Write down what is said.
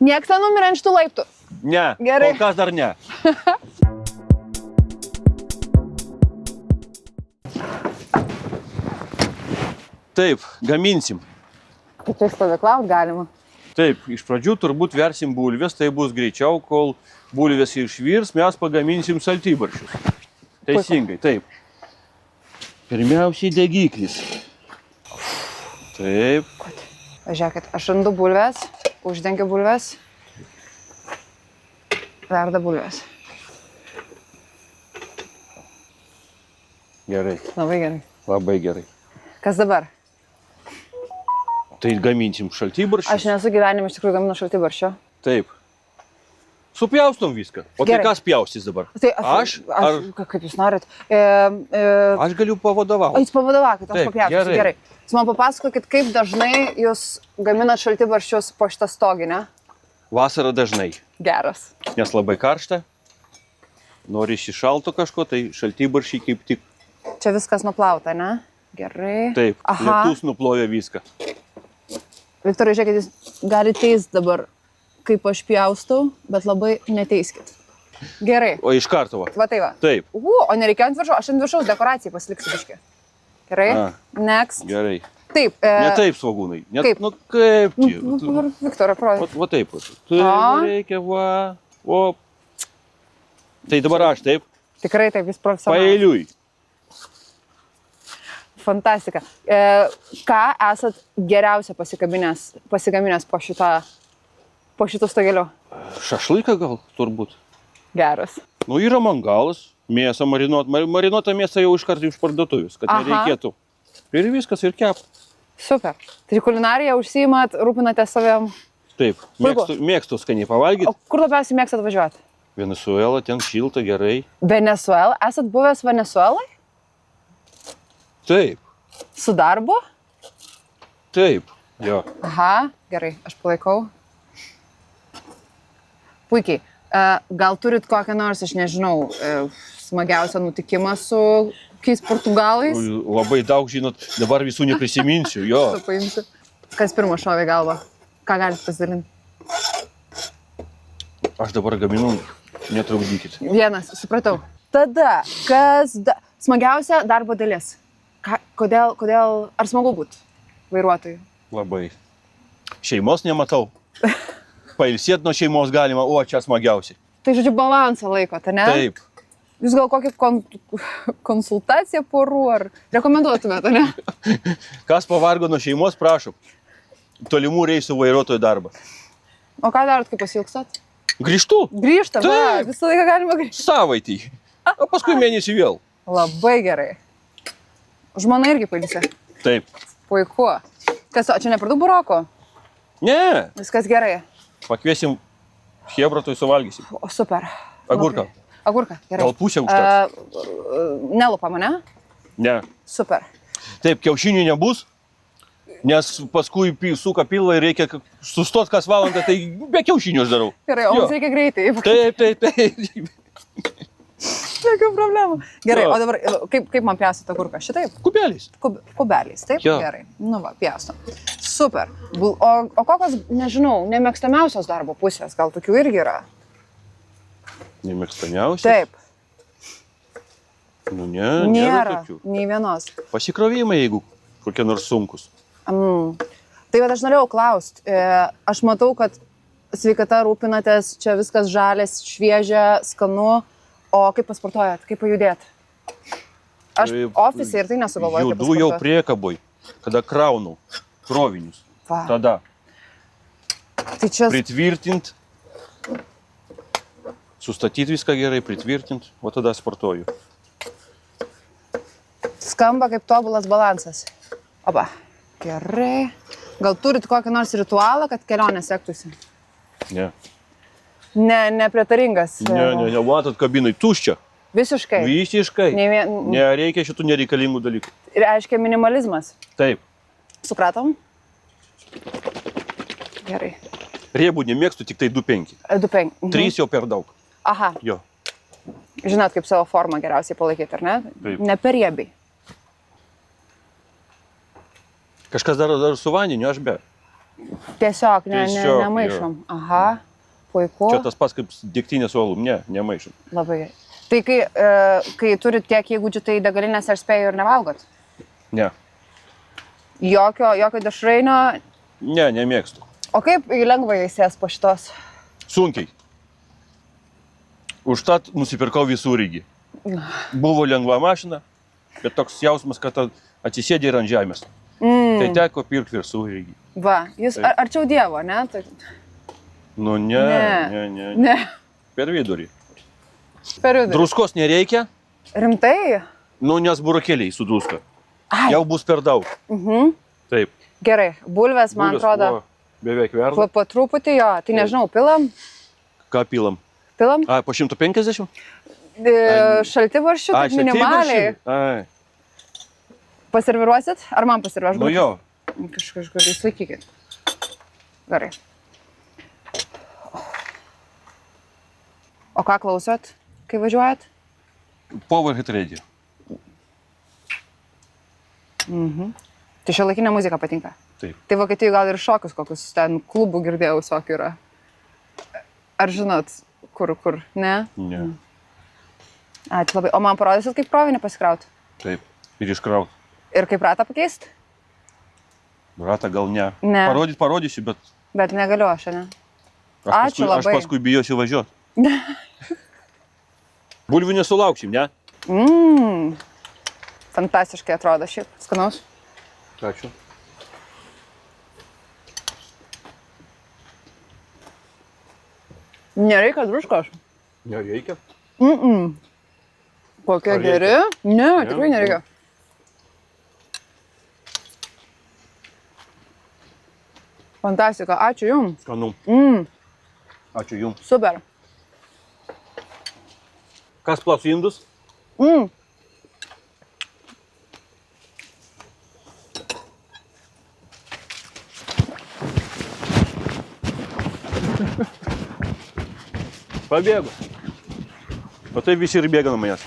Nieks nenumirė ant šitų laiptų. Ne, Gerai. kol kas dar ne. Taip, gaminsim. Tai čia stovyklaut galima. Taip, iš pradžių turbūt versim bulves, tai bus greičiau, kol bulvės išvirs, mes pagaminsim saltybarščius. Teisingai, taip. Pirmiausiai degiklis. Taip. Žiūrėkit, aš randu bulves, uždengiu bulves, verda bulves. Gerai, Labai gerai. labai gerai. Kas dabar? Tai gaminsim šaltybarščius. Aš nesu gyvenime iš tikrųjų gaminu šaltibarščio. Taip. Supjaustom viską. O Gerai. tai kas pjaustys dabar? Tai Aš? Ar kaip jūs norit? aš galiu pavadovauti? Jūs pavadovakit, aš Taip, papjausiu. gerai. Gerai. Jūs man papasakokit, kaip dažnai jūs gaminat šaltibarščius po šitą stoginę. Vasarą dažnai, Geras. nes labai karšta. Norisi šalto kažko, tai šaltybarščiai kaip tik. Čia viskas nuplauta, ne? Gerai. Taip, Aha. lietus nuplovė viską. Viktorai, žiūrėkit, jūs galite teist dabar, kaip aš pjaustau, bet labai neteiskit. Gerai. O iš karto va. Va tai va. Taip. O nereikėjo ant viršaus, aš ant viršaus dekoracijai pasiliksiu biškį. Gerai. A. Next. Gerai. Taip. Ne taip, svogūnai. Ne, Kaip? Nu kaip čia? Viktorai, Va, va taip. Taip A. reikia, va. O. Tai dabar aš taip. Tikrai taip, jūs profesionalas. Paeiliui. Fantastika. Ką esat geriausia pasigaminęs po šitų stogelių? Šašlyką gal turbūt. Geras. Nu, yra mangalas, mėsą marinuot. Marinuotą mėsą jau iš karto iš parduotuvės, kad Aha. nereikėtų. Ir viskas, ir kep. Super. Tai kulinariją užsiimat, rūpinate savim. Taip, Puiku. mėgstu skaniai pavalgyti. O kur labiausiai mėgstat važiuoti? Venesuela, ten šilta, gerai. Venesuela. Esat buvęs Venesuelai? Taip, Su darbu? taip, jo. Aha, gerai, aš palaikau. Puikiai. Gal turit kokią nors, aš nežinau, smagiausią nutikimą su kokiais portugalais? Labai daug, žinot, dabar visų neprisiminsiu, jo. Paimsiu. Kas pirmo šovė galvą? Ką galite pasidalinti? Aš dabar gaminu, netrukdykit. Vienas, supratau. Tada, smagiausia darbo dalis? Kodėl, ar smagu būti vairuotojui? Labai. Šeimos nematau. Pailsėt nuo šeimos galima, o čia smagiausiai. Tai žodžiu, balansą laikote, ne? Taip. Jūs gal kokią konsultaciją porų ar rekomenduotumėte, ne? Kas pavargo nuo šeimos, prašom. Tolimų reisų vairuotojų darbą. O ką darot, kai pasilgstat? Grįžtu. Grįžtam, va, Taip. visą laiką galima grįžti. Savaitį. O paskui mėnesį vėl. Labai gerai. Žmona irgi pailsė. Taip. Puiku. Kas, o čia ne per daug buroko? Ne. Viskas gerai. Pakviesim hebratui, suvalgysim. O super. Agurką. Agurką, gerai. Gal pusę užteks? Nelupam, ne? Ne. Super. Taip, kiaušinių nebus, nes paskui suka pilvą ir reikia sustot kas valandą, tai be kiaušinių aš darau. Gerai, o Jo. mums reikia greitai. Taip. Jokių problemų. Gerai, Jo. o dabar kaip man pjaustot agurką? Šitaip? Kubeliais. Kubeliais, taip? Jo. Gerai. Nu va, pjaustom. Super. O kokios, nežinau, nemėgstamiausios darbo pusės? Gal tokių irgi yra? Nemėgstamiausias? Taip. Nu ne, nėra tokių. Nei vienos. Pasikrovimai, jeigu kokie nors sunkus. Tai va, aš norėjau klausti. Aš matau, kad sveikata rūpinatės, čia viskas žalias, šviežia, skanu. O kaip pasportuojat, kaip pajudėt? Aš ofise ir tai nesugalvoju, kaip Judu jau pasportuot. priekaboj, kada kraunu krovinius. Va. Tada Tai čia pritvirtint, sustatyti viską gerai, pritvirtint, o tada sportuoju. skamba kaip tobulas balansas. Opa, gerai. Gal turit kokį nors ritualą, kad kelionė sektųsi? Ne. Neprietaringas. Ne, matot, kabinai tuščia. Visiškai. Visiškai. Nei Nereikia šitų nereikalingų dalykų. Reiškia minimalizmas. Taip. Supratom? Gerai. Riebų nemėgstu, tik tai 2,5. 2,5. 3 jau per daug. Aha. Jo. Žinot, kaip savo formą geriausiai palaikyti, ar ne? Taip. Ne per riebiai. Kažkas dar su vandeniu, aš be. Tiesiog, Tiesiog, nemaišom. Aha, puiku. Čia tas pats kaip degtinė su alum, ne, nemaišom. Labai gerai. Tai kai turit tiek įgūdžių, tai degalinės ar spėjų ir nevalgot? Ne, Jokio dešrainio. ne, nemėgstu. O kaip lengvai įsės po šitos? Sunkiai. Užtat nusipirkau visureigį. Buvo lengva mašina, bet toks jausmas, kad atsisėdė ir ant žemės. Tai teko pirkti visureigį. Va, jūs arčiau Dievo, ne? Tai... Nu ne. Ne. Per vidurį. Per vidurį. Druskos nereikia, Rimtai? nu nes burokėliai su druska. Ai. Jau bus per daug. Taip. Gerai, bulvės, man Bulvės atrodo, buvo beveik verda. po truputį jo. Tai nežinau, pilam? Ką pilam? Pilam? A, po 150? Šaltibarščių, taip minimaliai. Ai, Paserviruosit? Ar man paserviruosit? nu jo. Kažkur įsilaikykit. Gerai. O ką klausot, kai važiuojat? Powerhit radio. Tai šiuolaikinė muzika patinka. Taip. Tai Vokietijoje gal ir šokius kokius ten klubų girdėjau visokių yra. Ar žinot, kur? Ne? Ne. Ačiū labai. O man parodysit, kaip krovinį pasikraut? Taip. Ir iškraut. Ir kaip ratą pakeist? Ratą gal ne. Ne. Parodysiu, bet Bet negaliu aš, ne? aš Ačiū paskui, aš labai. paskui bijosiu važiuoti. Bulvių nesulauksim, ne? Fantastiškai atrodo šiaip. Skanaus. Ačiū. Nereikia druskos. Nereikia. Kokie Ar reikia? geri? Ne, tikrai nereikia. Fantastika, ačiū jums. Skanu. Ačiū jums. Super. Kas plaus indus? Pabėgo. O tai visi ir bėga nuo manęs.